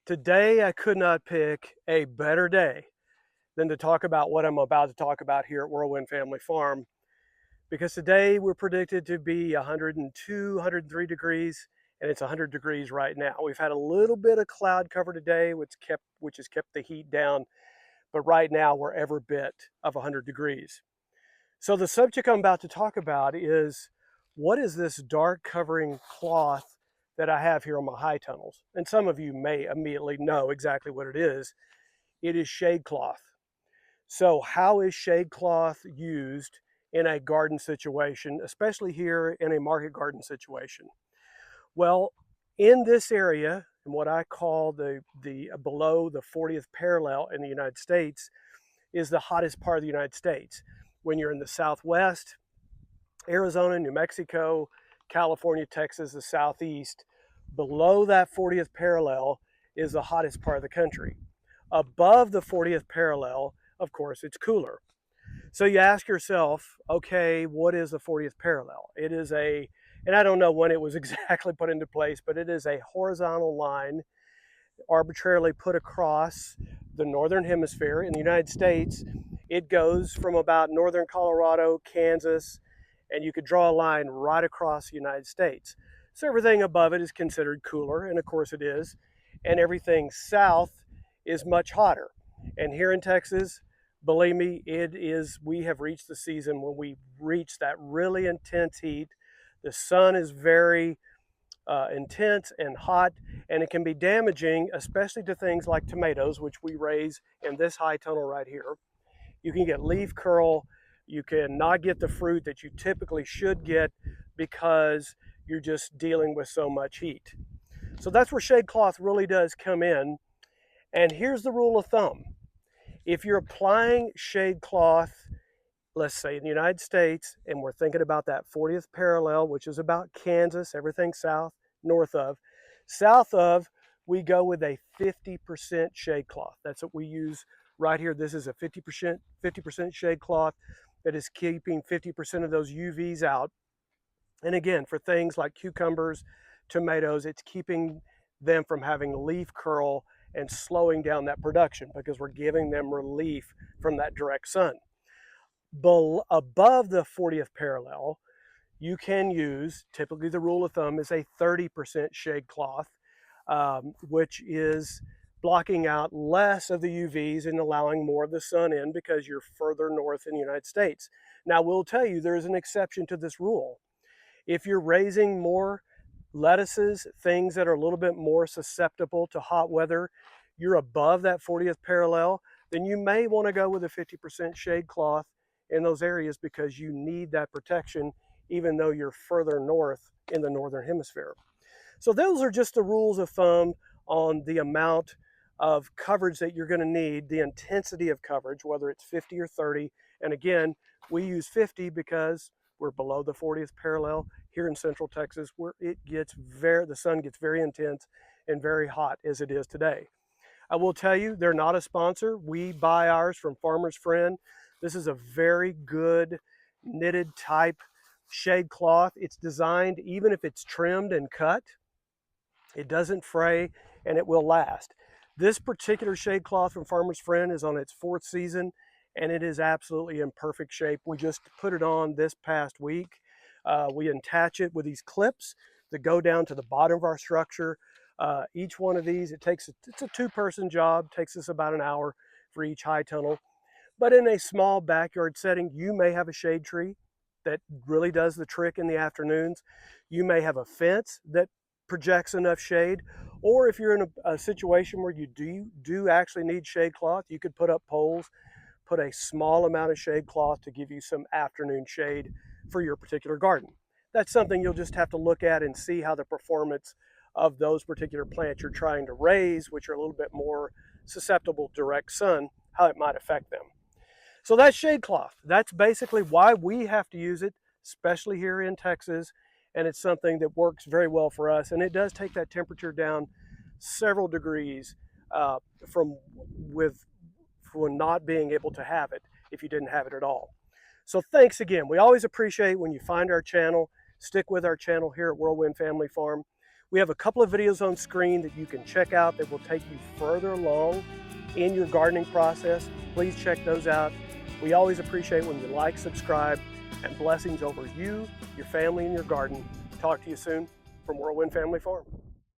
Today, I could not pick a better day than to talk about what I'm about to talk about here at Whirlwind Family Farm because today we're predicted to be 102, 103 degrees, and it's 100 degrees right now. We've had a little bit of cloud cover today, which has kept the heat down, but right now we're every bit of 100 degrees. So the subject I'm about to talk about is what is this dark covering cloth that I have here on my high tunnels? And some of you may immediately know exactly what it is. It is shade cloth. So how is shade cloth used in a garden situation, especially here in a market garden situation? Well, in this area, in what I call the below the 40th parallel in the United States, is the hottest part of the United States. When you're in the Southwest, Arizona, New Mexico, California, Texas, the Southeast, below that 40th parallel is the hottest part of the country. Above the 40th parallel, of course, it's cooler. So you ask yourself, okay, what is the 40th parallel? It is and I don't know when it was exactly put into place, but it is a horizontal line arbitrarily put across the northern hemisphere. In the United States, it goes from about northern Colorado, Kansas, and you could draw a line right across the United States. So everything above it is considered cooler, and of course it is, and everything south is much hotter. And here in Texas, believe me, we have reached the season when we reach that really intense heat. The sun is very intense and hot, and it can be damaging, especially to things like tomatoes, which we raise in this high tunnel right here. You can get leaf curl. You can not get the fruit that you typically should get because you're just dealing with so much heat. So that's where shade cloth really does come in. And here's the rule of thumb. If you're applying shade cloth, let's say in the United States, and we're thinking about that 40th parallel, which is about Kansas, everything north of, we go with a 50% shade cloth. That's what we use right here. This is a 50% shade cloth that is keeping 50% of those UVs out. And again, for things like cucumbers, tomatoes, it's keeping them from having leaf curl and slowing down that production because we're giving them relief from that direct sun. Above the 40th parallel, you can use, typically the rule of thumb is a 30% shade cloth, which is blocking out less of the UVs and allowing more of the sun in because you're further north in the United States. Now, we'll tell you there is an exception to this rule. If you're raising more lettuces, things that are a little bit more susceptible to hot weather, you're above that 40th parallel, then you may want to go with a 50% shade cloth in those areas because you need that protection even though you're further north in the northern hemisphere. So those are just the rules of thumb on the amount of coverage that you're going to need, the intensity of coverage, whether it's 50 or 30. And again, we use 50 because we're below the 40th parallel here in central Texas, where the sun gets very intense and very hot as it is today. I will tell you, they're not a sponsor. We buy ours from Farmer's Friend. This is a very good knitted type shade cloth. It's designed, even if it's trimmed and cut, it doesn't fray and it will last. This particular shade cloth from Farmer's Friend is on its 4th season and it is absolutely in perfect shape. We just put it on this past week. We attach it with these clips that go down to the bottom of our structure. Each one of these, it's a 2-person job, takes us about an hour for each high tunnel. But in a small backyard setting, you may have a shade tree that really does the trick in the afternoons. You may have a fence that projects enough shade, or if you're in a situation where you do actually need shade cloth, you could put up poles, put a small amount of shade cloth to give you some afternoon shade for your particular garden. That's something you'll just have to look at and see how the performance of those particular plants you're trying to raise, which are a little bit more susceptible to direct sun, how it might affect them. So that's shade cloth. That's basically why we have to use it, especially here in Texas. And it's something that works very well for us. And it does take that temperature down several degrees from not being able to have it if you didn't have it at all. So thanks again. We always appreciate when you find our channel, stick with our channel here at Whirlwind Family Farm. We have a couple of videos on screen that you can check out that will take you further along in your gardening process. Please check those out. We always appreciate when you like, subscribe, and blessings over you, your family, and your garden. Talk to you soon from Whirlwind Family Farm.